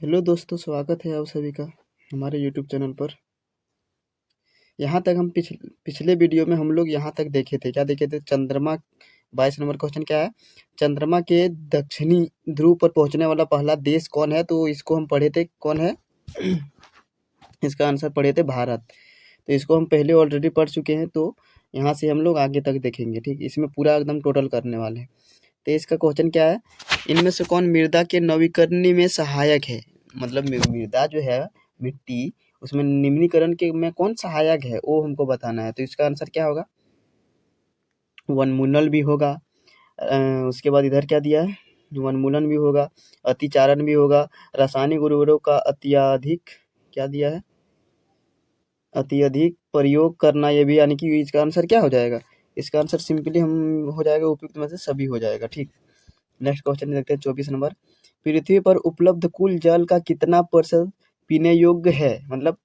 Hello दोस्तों, स्वागत है आप सभी का हमारे यूट्यूब चैनल पर। यहाँ तक हम पिछले वीडियो में हम लोग यहाँ तक देखे थे, क्या देखे थे? चंद्रमा। 22 नंबर क्वेश्चन क्या है? चंद्रमा के दक्षिणी ध्रुव पर पहुंचने वाला पहला देश कौन है? तो इसको हम पढ़े थे, कौन है? इसका आंसर पढ़े थे भारत। तो इसको हम पहले ऑलरेडी पढ़ चुके हैं, तो यहाँ से हम लोग आगे तक देखेंगे। ठीक, इसमें पूरा एकदम टोटल करने वाले हैं। तो इसका क्वेश्चन क्या है? इनमें से कौन मृदा के नवीकरण में सहायक है? मतलब मृदा जो है, मिट्टी, उसमें निम्नीकरण के में कौन सहायक है, वो हमको बताना है। तो इसका आंसर क्या होगा? वनमूलन भी होगा। उसके बाद इधर क्या दिया है? वनमूलन भी होगा, अतिचारण भी होगा, रासायनिक उर्वरकों का अत्यधिक, क्या दिया है? अत्यधिक प्रयोग करना, ये भी, यानी कि इसका आंसर क्या हो जाएगा? इसका आंसर सिंपली हम हो जाएगा उपयुक्त में से सभी हो जाएगा। ठीक, नेक्स्ट क्वेश्चन देखते हैं 24 नंबर। पृथ्वी पर उपलब्ध कुल जल का कितना % पीने योग्य है? मतलब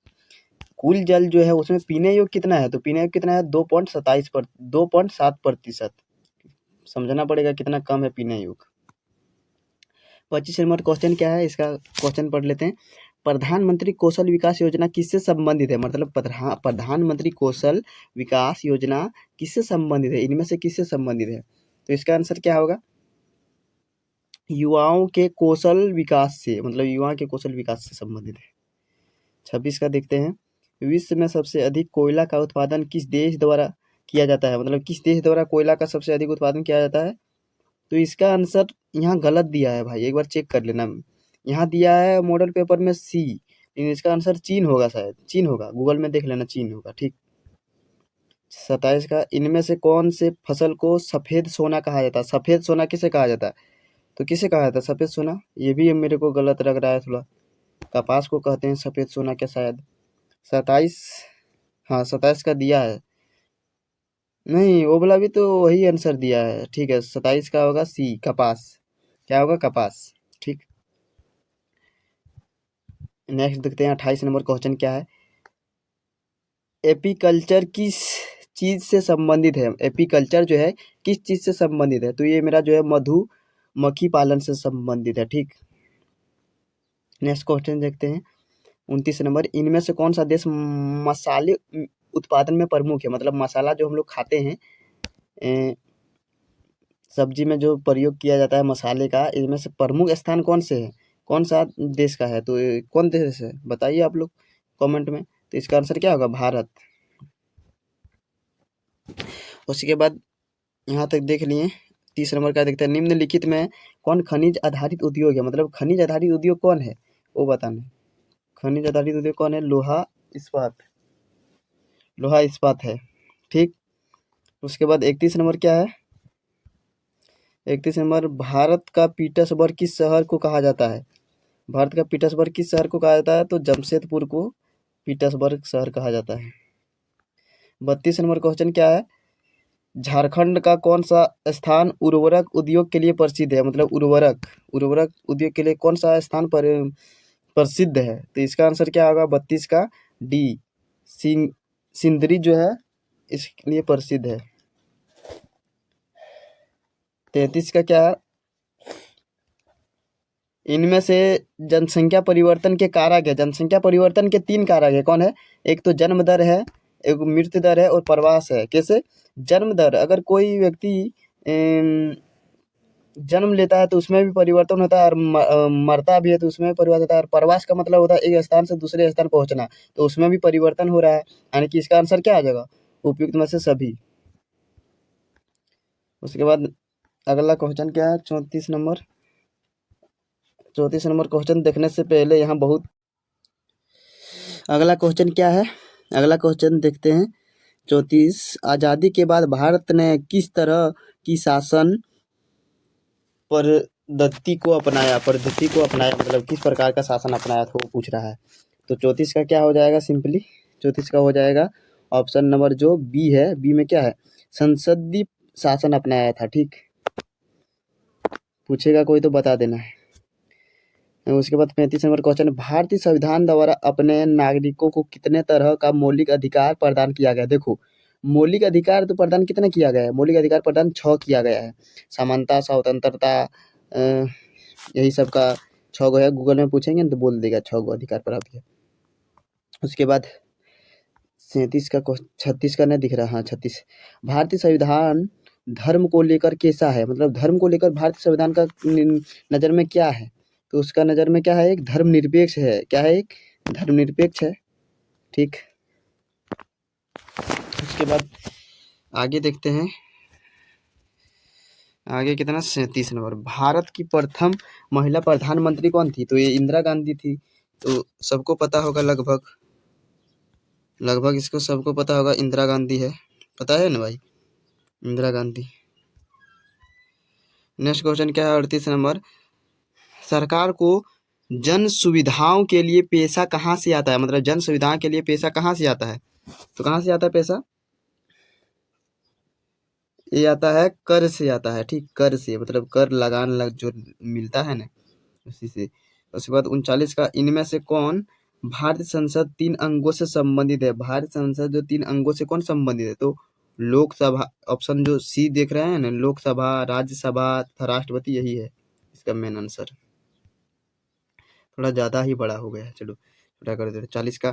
कुल जल जो है उसमें पीने योग्य कितना है? तो पीने योग्य कितना है? 2.7%। समझना पड़ेगा कितना कम है पीने योग्य। 25 नंबर क्वेश्चन क्या है? इसका क्वेश्चन पढ़ लेते हैं। प्रधानमंत्री कौशल विकास योजना किससे संबंधित है? मतलब प्रधानमंत्री कौशल विकास योजना किससे संबंधित है? इनमें से किससे संबंधित है? तो इसका आंसर क्या होगा? युवाओं के कौशल विकास से, मतलब युवाओं के कौशल विकास से संबंधित है। 26 का देखते हैं। विश्व में सबसे अधिक कोयला का उत्पादन किस देश द्वारा किया जाता है? मतलब किस देश द्वारा कोयला का सबसे अधिक उत्पादन किया जाता है? तो इसका आंसर यहाँ गलत दिया है भाई, एक बार चेक कर लेना। यहाँ दिया है मॉडल पेपर में सी, लेकिन इसका आंसर चीन होगा, शायद चीन होगा, गूगल में देख लेना, चीन होगा। ठीक, 27 का, इनमें से कौन से फसल को सफेद सोना कहा जाता है? सफेद सोना किसे कहा जाता है? तो किसे कहा जाता है सफेद सोना? ये भी मेरे को गलत लग रहा है थोड़ा। कपास को कहते हैं सफेद सोना क्या, शायद। 27, हाँ 27 का दिया है। नहीं, वो वाला भी तो वही आंसर दिया है। ठीक है, 27 का होगा सी, कपास। क्या होगा? कपास। ठीक, नेक्स्ट देखते हैं 28 नंबर क्वेश्चन क्या है? एपीकल्चर किस चीज से संबंधित है? एपीकल्चर जो है किस चीज से संबंधित है? तो ये मेरा जो है मधुमक्खी पालन से संबंधित है। ठीक, नेक्स्ट क्वेश्चन देखते हैं 29 नंबर। इनमें से कौन सा देश मसाले उत्पादन में प्रमुख है? मतलब मसाला जो हम लोग खाते हैं, सब्जी में जो प्रयोग किया जाता है मसाले का, इनमें से प्रमुख स्थान कौन से है? कौन सा देश का है? तो ये कौन देश है बताइए आप लोग कमेंट में। तो इसका आंसर क्या होगा? भारत। उसके बाद यहाँ तक देख लिए। 30 नंबर का देखते हैं। निम्नलिखित में कौन खनिज आधारित उद्योग है? मतलब खनिज आधारित उद्योग कौन है वो बताना। खनिज आधारित उद्योग कौन है? लोहा इस्पात, लोहा इस्पात है। ठीक, उसके बाद 31 नंबर क्या है? 31 नंबर, भारत का पीटर्सबर्ग किस शहर को कहा जाता है? भारत का पीटर्सबर्ग किस शहर को कहा जाता है? तो जमशेदपुर को पीटर्सबर्ग शहर कहा जाता है। 32 नंबर क्वेश्चन क्या है? झारखंड का कौन सा स्थान उर्वरक उद्योग के लिए प्रसिद्ध है? मतलब उर्वरक उद्योग के लिए कौन सा स्थान पर प्रसिद्ध है? तो इसका आंसर क्या होगा? 32 का डी, सिंदरी जो है इसके लिए प्रसिद्ध है। 33 का क्या है? इनमें से जनसंख्या परिवर्तन के कारक है। जनसंख्या परिवर्तन के 3 कारक है, कौन है? एक तो जन्म दर है, एक मृत्यु दर है और प्रवास है। कैसे? जन्म दर, अगर कोई व्यक्ति जन्म लेता है तो उसमें भी परिवर्तन होता है, और मरता भी है तो उसमें भी परिवर्तन होता है। और प्रवास का मतलब होता है एक स्थान से दूसरे स्थान पहुंचना, तो उसमें भी परिवर्तन हो रहा है। यानी कि इसका आंसर क्या आ जाएगा? उपयुक्त में से सभी। उसके बाद अगला क्वेश्चन क्या है? 34 नंबर। 34 नंबर क्वेश्चन देखने से पहले यहाँ बहुत, अगला क्वेश्चन क्या है? अगला क्वेश्चन देखते हैं 34। आज़ादी के बाद भारत ने किस तरह की शासन पद्धति को अपनाया, मतलब किस प्रकार का शासन अपनाया था, वो पूछ रहा है। तो 34 का क्या हो जाएगा? सिंपली 34 का हो जाएगा ऑप्शन नंबर जो बी है। बी में क्या है? संसदीय शासन अपनाया था। ठीक, पूछेगा कोई तो बता देना है। उसके बाद 35 नंबर क्वेश्चन, भारतीय संविधान द्वारा अपने नागरिकों को कितने तरह का मौलिक अधिकार प्रदान किया गया? देखो, मौलिक अधिकार तो प्रदान कितना किया गया है? मौलिक अधिकार प्रदान 6 किया गया है। समानता, स्वतंत्रता, यही सब का 6 गो है, गूगल में पूछेंगे ना तो बोल देगा 6 गो अधिकार प्राप्त है। उसके बाद 37 का 36 का नहीं दिख रहा, हाँ 36। भारतीय संविधान धर्म को लेकर कैसा है, मतलब धर्म को लेकर भारतीय संविधान का नज़र में क्या है, तो उसका नज़र में क्या है, एक धर्मनिरपेक्ष है। क्या है, एक धर्मनिरपेक्ष है। ठीक, उसके बाद आगे देखते हैं, आगे कितना 37 नंबर। भारत की प्रथम महिला प्रधानमंत्री कौन थी, तो ये इंदिरा गांधी थी। तो सबको पता होगा लगभग इसको सबको पता होगा, इंदिरा गांधी है, पता है ना भाई, इंदिरा गांधी। नेक्स्ट क्वेश्चन क्या है, 38 नंबर। सरकार को जन सुविधाओं के लिए पैसा कहाँ से आता है, मतलब जन सुविधाओं के लिए पैसा कहाँ से आता है, तो कहाँ से आता है पैसा, ये आता है कर से आता है। ठीक, कर से, मतलब कर लगान जो मिलता है ना, उसी से। उसके बाद 39 का, इनमें से कौन भारतीय संसद 3 अंगों से संबंधित है, भारतीय संसद जो 3 अंगों से कौन संबंधित है, तो लोकसभा, ऑप्शन जो सी देख रहे हैं ना, लोकसभा, राज्यसभा तथा राष्ट्रपति, यही है इसका मेन आंसर। थोड़ा ज़्यादा ही बड़ा हो गया, चलो छोटा कर देते। 40 का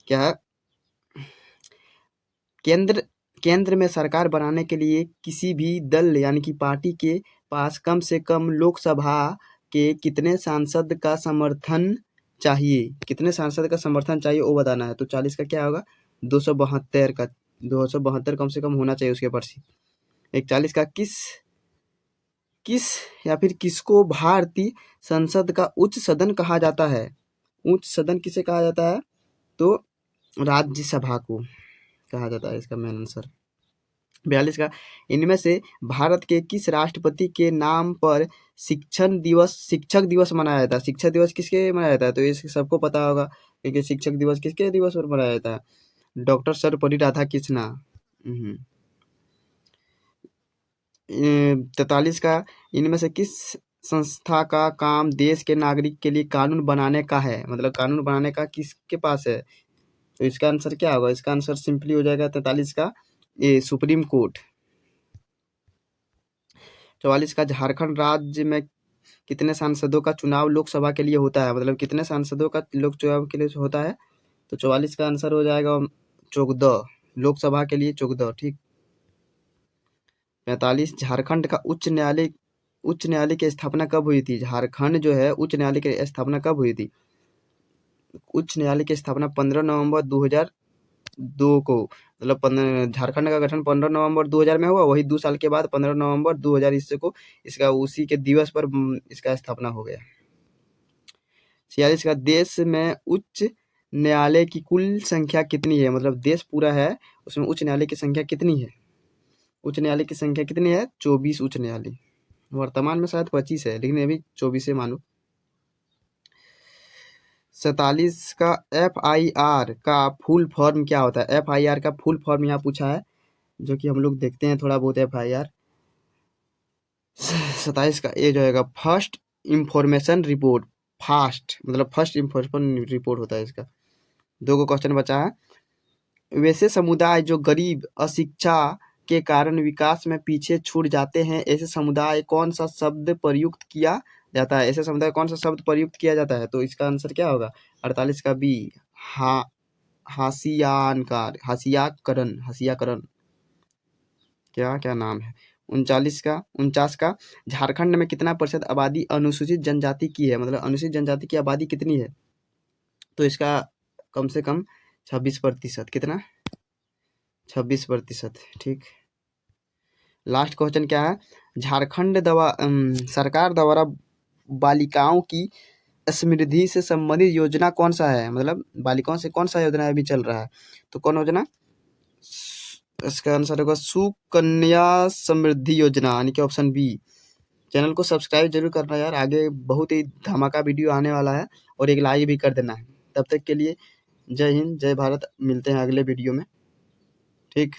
क्या है, केंद्र में सरकार बनाने के लिए किसी भी दल यानी कि पार्टी के पास कम से कम लोकसभा के कितने सांसद का समर्थन चाहिए, कितने सांसद का समर्थन चाहिए वो बताना है। तो 40 का क्या होगा, 272 का, 272 कम से कम होना चाहिए उसके ऊपर से। 41 का, किस या फिर किसको भारतीय संसद का उच्च सदन कहा जाता है, उच्च सदन किसे कहा जाता है, तो राज्यसभा को कहा जाता है, इसका मेन आंसर। 42 का, इनमें से भारत के किस राष्ट्रपति के नाम पर शिक्षक दिवस मनाया जाता है, शिक्षक दिवस किसके मनाया जाता है, तो ये सबको पता होगा, क्योंकि शिक्षक दिवस किसके दिवस पर मनाया जाता है, डॉक्टर सर्वपल्ली राधाकृष्णन। 43 का, इनमें से किस संस्था का काम देश के नागरिक के लिए कानून बनाने का है, मतलब कानून बनाने का किसके पास है, तो इसका आंसर क्या होगा, इसका आंसर सिंपली हो जाएगा 43 का, ये सुप्रीम कोर्ट। 44 का, झारखंड राज्य में कितने सांसदों का चुनाव लोकसभा के लिए होता है, मतलब कितने सांसदों का लोक चुनाव के लिए होता है, तो 44 का आंसर हो जाएगा 14, लोकसभा के लिए 14। ठीक, 45, झारखंड का उच्च न्यायालय की स्थापना कब हुई थी, झारखंड जो है उच्च न्यायालय की स्थापना कब हुई थी, उच्च न्यायालय की स्थापना 15 नवंबर 2002 को, मतलब झारखंड का गठन 15 नवंबर 2000 में हुआ, वही 2 साल के बाद 15 नवंबर 2000 ईस्वी को इसका उसी के दिवस पर इसका स्थापना हो गया। 46 का, देश में उच्च न्यायालय की कुल संख्या कितनी है, मतलब देश पूरा है उसमें उच्च न्यायालय की संख्या कितनी है, उच्च न्यायालय की संख्या कितनी है, 24 उच्च न्यायालय। वर्तमान में शायद 25 है, लेकिन अभी 24 है मानो। 47 का, FIR का फुल फॉर्म क्या होता है, FIR का फुल फॉर्म यहाँ पूछा है, जो कि हम लोग देखते हैं थोड़ा बहुत FIR। 27 का, ये जो है फर्स्ट इंफॉर्मेशन रिपोर्ट, फास्ट मतलब फर्स्ट इंफॉर्मेशन रिपोर्ट होता है इसका। 2 को क्वेश्चन बचा है, वैसे समुदाय जो गरीब, अशिक्षा के कारण विकास में पीछे छूट जाते हैं, ऐसे समुदाय कौन सा शब्द प्रयुक्त किया जाता है, ऐसे समुदाय कौन सा शब्द प्रयुक्त किया जाता है, तो इसका आंसर क्या होगा, 48 का बी, हाशियाकरण, क्या नाम है। 49 का, झारखंड में कितना प्रतिशत आबादी अनुसूचित जनजाति की है, मतलब अनुसूचित जनजाति की आबादी कितनी है, तो इसका कम से कम 26%, कितना, 26%। ठीक, लास्ट क्वेश्चन क्या है, झारखंड सरकार द्वारा बालिकाओं की समृद्धि से संबंधित योजना कौन सा है, मतलब बालिकाओं से कौन सा योजना अभी चल रहा है, तो कौन योजना, इसका आंसर होगा सुकन्या समृद्धि योजना, यानी कि ऑप्शन बी। चैनल को सब्सक्राइब जरूर करना यार, आगे बहुत ही धमाका वीडियो आने वाला है, और एक लाइक भी कर देना है। तब तक के लिए जय हिंद, जय भारत, मिलते हैं अगले वीडियो में। ठीक।